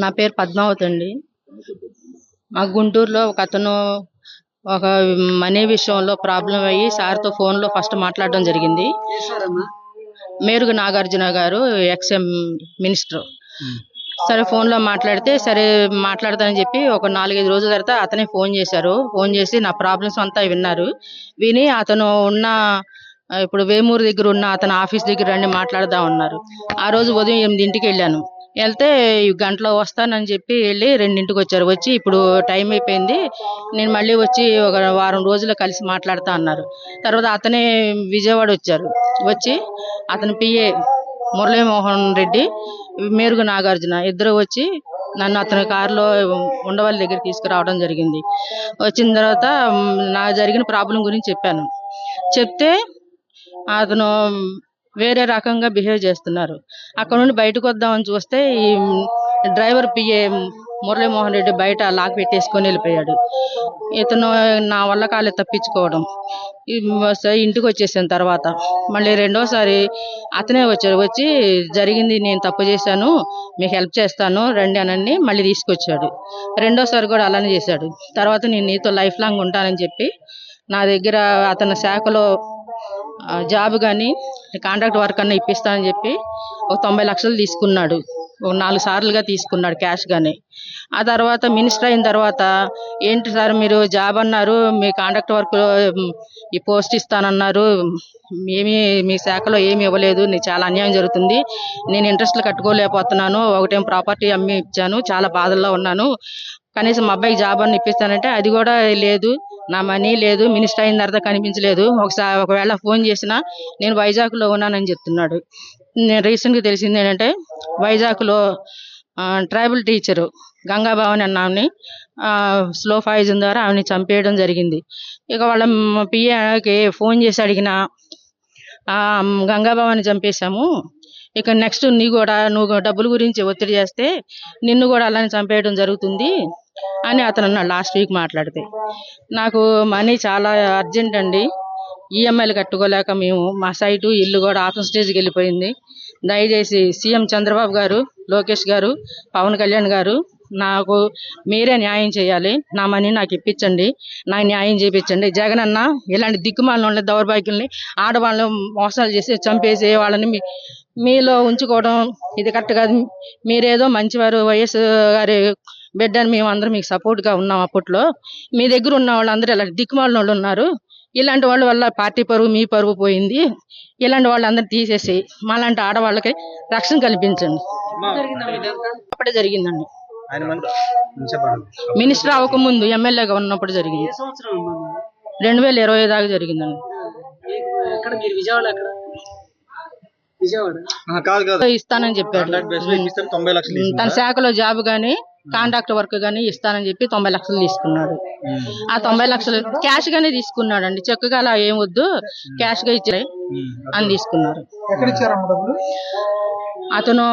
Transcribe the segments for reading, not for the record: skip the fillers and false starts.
నా పేరు పద్మావతి అండి. మా గుంటూరులో ఒకతను ఒక మనీ విషయంలో ప్రాబ్లం అయ్యి సార్‌తో ఫోన్‌లో ఫస్ట్ మాట్లాడడం జరిగింది. మేరుగు నాగార్జున గారు ఎక్స్ మినిస్టర్. సరే ఫోన్‌లో మాట్లాడితే, సరే మాట్లాడతానని చెప్పి ఒక 4, 5 రోజుల తర్వాత అతనే ఫోన్ చేశారు. ఫోన్ చేసి నా ప్రాబ్లమ్స్ అంతా విన్నారు. విని అతను ఉన్న ఇప్పుడు వేమూరు దగ్గర ఉన్న అతని ఆఫీస్ దగ్గర రండి మాట్లాడదాం అన్నారు. ఆ రోజు ఉదయం 8కి వెళ్ళాను. వెళ్తే ఈ గంటలో వస్తానని చెప్పి వెళ్ళి 2కి వచ్చారు. వచ్చి ఇప్పుడు టైం అయిపోయింది. నేను మళ్ళీ వచ్చి ఒక వారం రోజుల్లో కలిసి మాట్లాడతా అన్నారు. తర్వాత అతనే విజయవాడ వచ్చారు. వచ్చి అతని పిఏ మురళీమోహన్ రెడ్డి, మేరుగు నాగార్జున ఇద్దరు వచ్చి నన్ను అతని కారులో ఉండవల్లి దగ్గర తీసుకురావడం జరిగింది. వచ్చిన తర్వాత నా జరిగిన ప్రాబ్లం గురించి చెప్పాను. చెప్తే అతను వేరే రకంగా బిహేవ్ చేస్తున్నారు. అక్కడ నుండి బయటకు వద్దామని చూస్తే ఈ డ్రైవర్ పిఏ మురళీమోహన్ రెడ్డి బయట లాక్ పెట్టేసుకొని వెళ్ళిపోయాడు. ఇతను నా వల్ల కాలేదు తప్పించుకోవడం. ఇంటికి వచ్చేసిన తర్వాత మళ్ళీ రెండోసారి అతనే వచ్చాడు. వచ్చి జరిగింది నేను తప్పు చేశాను, మీకు హెల్ప్ చేస్తాను రండి అని మళ్ళీ తీసుకొచ్చాడు. రెండోసారి కూడా అలానే చేశాడు. తర్వాత నేను నీతో లైఫ్ లాంగ్ ఉంటానని చెప్పి నా దగ్గర అతని శాఖలో జాబ్ కానీ కాంట్రాక్ట్ వర్క్ అన్నా ఇప్పిస్తానని చెప్పి ఒక 90 లక్షలు తీసుకున్నాడు. ఒక 4 సార్లుగా తీసుకున్నాడు క్యాష్ గానే. ఆ తర్వాత మినిస్టర్ అయిన తర్వాత ఏంటి సార్ మీరు జాబ్ అన్నారు, మీ కాంట్రాక్ట్ వర్క్ ఈ పోస్ట్ ఇస్తానన్నారు, ఏమీ మీ శాఖలో ఏమి ఇవ్వలేదు, నీకు చాలా అన్యాయం జరుగుతుంది, నేను ఇంట్రెస్ట్లు కట్టుకోలేకపోతున్నాను, ఒకటేం ప్రాపర్టీ అమ్మి ఇచ్చాను, చాలా బాధల్లో ఉన్నాను, కనీసం మా అబ్బాయికి జాబ్ అని ఇప్పిస్తానంటే అది కూడా లేదు, నా మనీ లేదు, మినిస్టర్ అయిన తర్వాత కనిపించలేదు, ఒకవేళ ఫోన్ చేసినా నేను వైజాగ్లో ఉన్నానని చెప్తున్నాడు. రీసెంట్గా తెలిసింది ఏంటంటే వైజాగ్లో ట్రైబల్ టీచరు గంగాభవాని అన్న ఆమెని స్లో పాయిజన్ ద్వారా ఆమెని చంపేయడం జరిగింది. ఇక వాళ్ళ పిఏకి ఫోన్ చేసి అడిగిన గంగాభవాని చంపేశాము, ఇక నెక్స్ట్ నువ్వు డబ్బుల గురించి ఒత్తిడి చేస్తే నిన్ను కూడా అలానే చంపేయడం జరుగుతుంది అని అతను అన్నాడు లాస్ట్ వీక్ మాట్లాడితే. నాకు మనీ చాలా అర్జెంట్ అండి, ఈఎంఐలు కట్టుకోలేక మేము మా సైటు ఇల్లు కూడా ఆఫ్ స్టేజ్కి వెళ్ళిపోయింది. దయచేసి సీఎం చంద్రబాబు గారు, లోకేష్ గారు, పవన్ కళ్యాణ్ గారు నాకు మీరే న్యాయం చేయాలి, నా మనీ నాకు ఇప్పించండి, నాకు న్యాయం చేయించండి. జగన్ అన్న ఇలాంటి దిక్కుమాలిన దౌర్భాగ్యుల్ని ఆడవాళ్ళని మోసాలు చేసి చంపేసి వాళ్ళని మీలో ఉంచుకోవడం ఇది కరెక్ట్ కాదు. మీరేదో మంచివారు, వైఎస్ గారి బిడ్డని మేమందరం మీకు సపోర్ట్గా ఉన్నాం. అప్పట్లో మీ దగ్గర ఉన్న వాళ్ళందరూ ఇలాంటి దిక్కుమాలిన వాళ్ళు ఉన్నారు, ఇలాంటి వాళ్ళ వల్ల పార్టీ పరువు మీ పరువు పోయింది, ఇలాంటి వాళ్ళందరూ తీసేసి మాలాంటి ఆడవాళ్ళకి రక్షణ కల్పించండి. అప్పుడే జరిగిందండి, మినిస్టర్ అవ్వకముందు ఎమ్మెల్యేగా ఉన్నప్పుడు జరిగింది. 2020 దాకా జరిగిందండి. ఇస్తానని చెప్పాడు. తన శాఖలో జాబ్ గానీ కాంట్రాక్ట్ వర్క్ గానీ ఇస్తానని చెప్పి 90 లక్షలు తీసుకున్నాడు. ఆ 90 లక్షలు క్యాష్ గానే తీసుకున్నాడు అండి, చెక్కుగా అలా ఏం వద్దు, క్యాష్ గా ఇచ్చాయి అని తీసుకున్నారు. అతను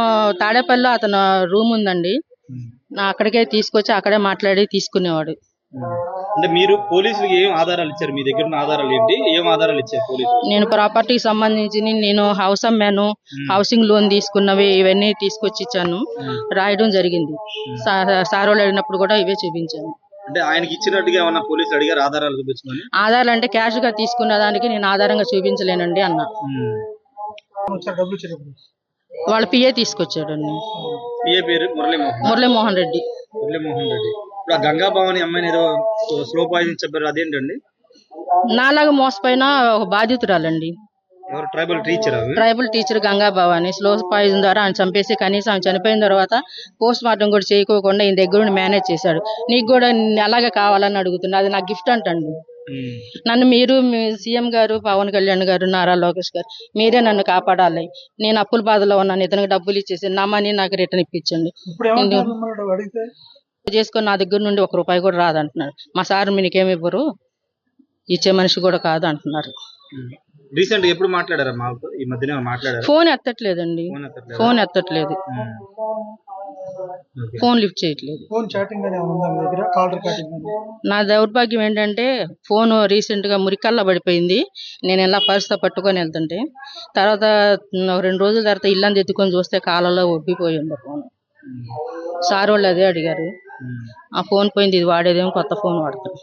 తాడేపల్లిలో అతను రూమ్ ఉందండి, అక్కడికే తీసుకొచ్చి అక్కడే మాట్లాడి తీసుకునేవాడు. అంటే మీరు పోలీసులకు ఏం ఆధారాలు ఇచ్చారు? మీ దగ్గర ఉన్న ఆధారాలు ఏంటి, ఏం ఆధారాలు ఇచ్చారు పోలీసులు? నేను ప్రాపర్టీకి సంబంధించి నేను హౌస్ అమ్మాను, హౌసింగ్ లోన్ తీసుకున్నవి ఇవన్నీ తీసుకొచ్చి ఇచ్చాను, రాయడం జరిగింది. సారోళ్ళు అడిగినప్పుడు కూడా ఇవే చూపించాను. అంటే ఆయనకి ఇచ్చినట్టుగా ఏమన్నా పోలీసులు అడిగారు ఆధారాలు చూపించమని? ఆధారాలు అంటే క్యాష్ గా తీసుకున్న దానికి నేను ఆధారంగా చూపించలేనండి అన్న. వాళ్ళ పిఏ తీసుకొచ్చాడండి. పిఏ పేరు మురళీమోహన్ రెడ్డి. ఇప్పుడు గంగా భవాని అమ్మాయిని ఏదో స్లో పాయిజన్ చెప్పారు, అదేంటండి? నాలాగా మోసపోయిన ఒక బాధితురాలండి, tribal teacher Ganga Bhavani slow poison ద్వారా ఆయన చంపేసి కనీసం ఆమె చనిపోయిన తర్వాత పోస్ట్ మార్టం కూడా చేయకోకుండా ఈయన దగ్గర నుండి మేనేజ్ చేశాడు. నీకు కూడా అలాగే కావాలని అడుగుతున్నా, అది నాకు గిఫ్ట్ అంటండి. నన్ను మీరు సీఎం గారు, పవన్ కళ్యాణ్ గారు, నారా లోకేష్ గారు మీరే నన్ను కాపాడాలి, నేను అప్పుల బాధలో ఉన్నాను, ఇతనికి డబ్బులు ఇచ్చేసి నా మనీ నాకు రిటర్న్ ఇప్పించండి. చేసుకొని నా దగ్గర నుండి 1 రూపాయి కూడా రాదంటున్నాడు. మా సార్ మీకేమి ఇవ్వరు, ఇచ్చే మనిషి కూడా కాదు అంటున్నారు. రీసెంట్ ఎప్పుడు మాట్లాడారా? ఈ మధ్యనే మాట్లాడారు. ఫోన్ ఎత్తట్లేదండి, ఫోన్ ఎత్తట్లేదు, ఫోన్ లిఫ్ట్ చేయట్లేదు. నా దౌర్భాగ్యం ఏంటంటే ఫోన్ రీసెంట్ గా మురికల్లా పడిపోయింది. నేను ఇలా పర్సుతో పట్టుకొని వెళ్తుంటే తర్వాత 2 రోజుల తర్వాత ఇల్లంతా ఎత్తుకొని చూస్తే కాలంలో ఉబ్బిపోయి ఉంది ఫోన్. సార్ వాళ్ళు అదే అడిగారు. ఆ ఫోన్ పోయింది, ఇది వాడేదేమో కొత్త ఫోన్ వాడతాం.